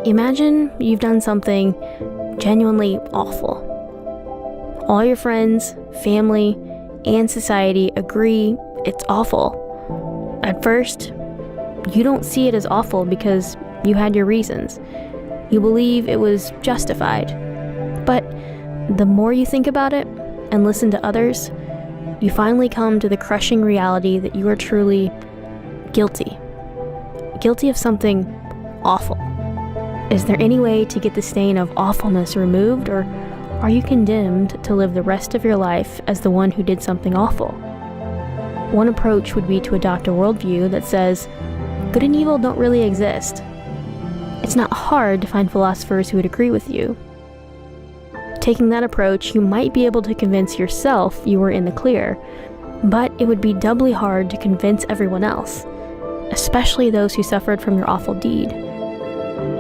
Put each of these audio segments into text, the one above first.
Imagine you've done something genuinely awful. All your friends, family, and society agree it's awful. At first, you don't see it as awful because you had your reasons. You believe it was justified. But the more you think about it and listen to others, you finally come to the crushing reality that you are truly guilty. Guilty of something awful. Is there any way to get the stain of awfulness removed, or are you condemned to live the rest of your life as the one who did something awful? One approach would be to adopt a worldview that says, good and evil don't really exist. It's not hard to find philosophers who would agree with you. Taking that approach, you might be able to convince yourself you were in the clear, but it would be doubly hard to convince everyone else, especially those who suffered from your awful deed.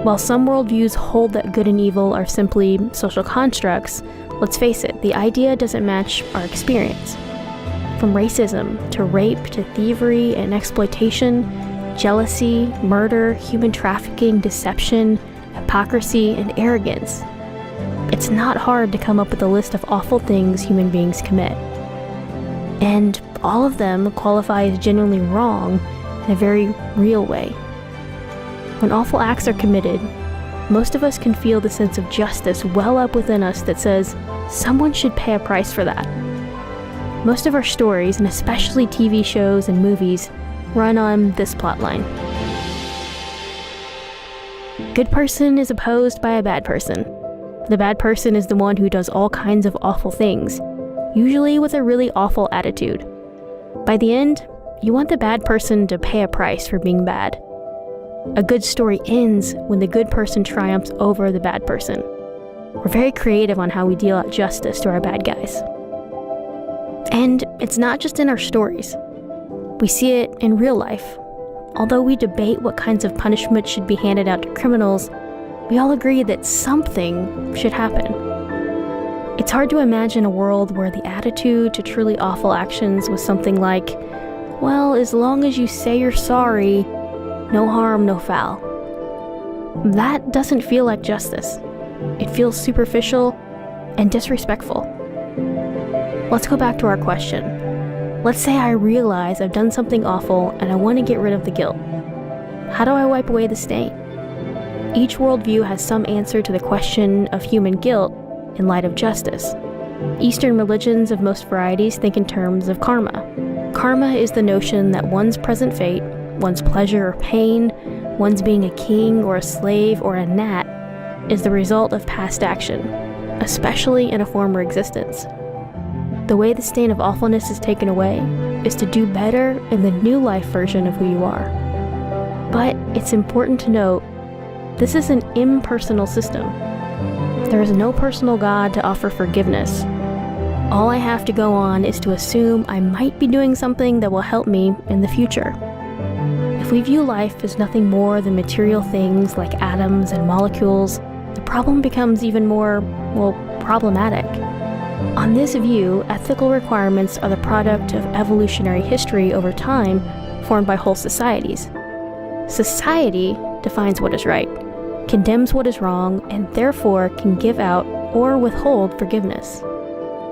While some worldviews hold that good and evil are simply social constructs, let's face it, the idea doesn't match our experience. From racism to rape to thievery and exploitation, jealousy, murder, human trafficking, deception, hypocrisy, and arrogance. It's not hard to come up with a list of awful things human beings commit. And all of them qualify as genuinely wrong in a very real way. When awful acts are committed, most of us can feel the sense of justice well up within us that says someone should pay a price for that. Most of our stories, and especially TV shows and movies, run on this plotline. Good person is opposed by a bad person. The bad person is the one who does all kinds of awful things, usually with a really awful attitude. By the end, you want the bad person to pay a price for being bad. A good story ends when the good person triumphs over the bad person. We're very creative on how we deal out justice to our bad guys. And it's not just in our stories. We see it in real life. Although we debate what kinds of punishment should be handed out to criminals, we all agree that something should happen. It's hard to imagine a world where the attitude to truly awful actions was something like, well, as long as you say you're sorry, no harm, no foul. That doesn't feel like justice. It feels superficial and disrespectful. Let's go back to our question. Let's say I realize I've done something awful and I want to get rid of the guilt. How do I wipe away the stain? Each worldview has some answer to the question of human guilt in light of justice. Eastern religions of most varieties think in terms of karma. Karma is the notion that one's present fate, one's pleasure or pain, one's being a king or a slave or a gnat, is the result of past action, especially in a former existence. The way the stain of awfulness is taken away is to do better in the new life version of who you are. But it's important to note, this is an impersonal system. There is no personal God to offer forgiveness. All I have to go on is to assume I might be doing something that will help me in the future. If we view life as nothing more than material things like atoms and molecules, the problem becomes even more, problematic. On this view, ethical requirements are the product of evolutionary history over time formed by whole societies. Society defines what is right, condemns what is wrong, and therefore can give out or withhold forgiveness.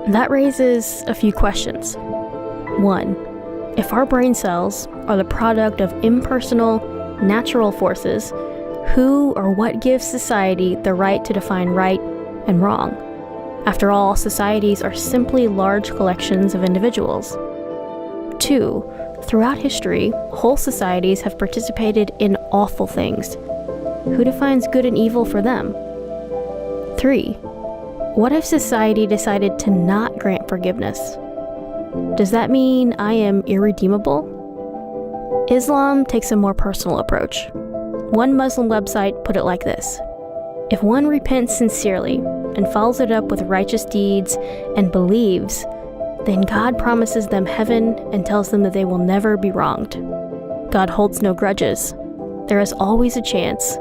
That raises a few questions. 1. If our brain cells are the product of impersonal, natural forces, who or what gives society the right to define right and wrong? After all, societies are simply large collections of individuals. 2. Throughout history, whole societies have participated in awful things. Who defines good and evil for them? 3. What if society decided to not grant forgiveness? Does that mean I am irredeemable? Islam takes a more personal approach. One Muslim website put it like this: if one repents sincerely and follows it up with righteous deeds and believes, then God promises them heaven and tells them that they will never be wronged. God holds no grudges. There is always a chance.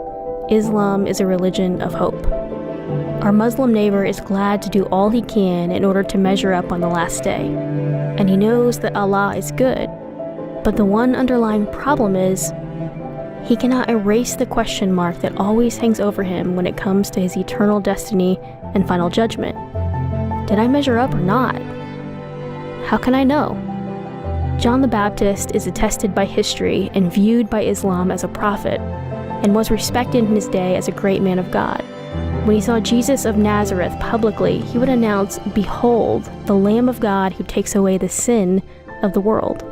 Islam is a religion of hope. Our Muslim neighbor is glad to do all he can in order to measure up on the last day. And he knows that Allah is good. But the one underlying problem is, He cannot erase the question mark that always hangs over him when it comes to his eternal destiny and final judgment. Did I measure up or not? How can I know? John the Baptist is attested by history and viewed by Islam as a prophet, and was respected in his day as a great man of God. When he saw Jesus of Nazareth publicly, he would announce, "Behold, the Lamb of God who takes away the sin of the world."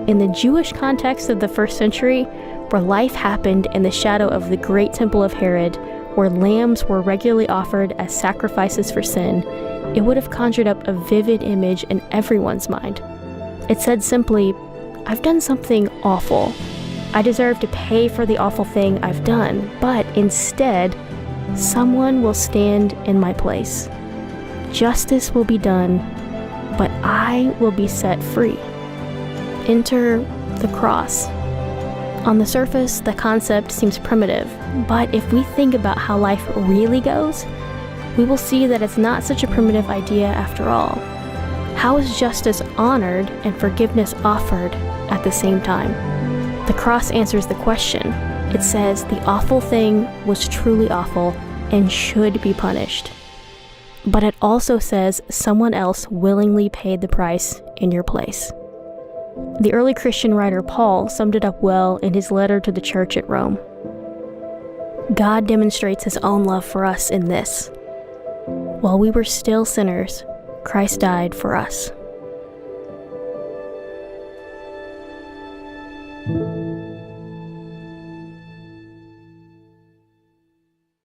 In the Jewish context of the first century, where life happened in the shadow of the great temple of Herod, where lambs were regularly offered as sacrifices for sin, it would have conjured up a vivid image in everyone's mind. It said simply, "I've done something awful. I deserve to pay for the awful thing I've done, but instead, someone will stand in my place. Justice will be done, but I will be set free." Enter the cross. On the surface, the concept seems primitive, but if we think about how life really goes, we will see that it's not such a primitive idea after all. How is justice honored and forgiveness offered at the same time? The cross answers the question. It says the awful thing was truly awful and should be punished. But it also says someone else willingly paid the price in your place. The early Christian writer Paul summed it up well in his letter to the church at Rome. God demonstrates his own love for us in this: while we were still sinners, Christ died for us.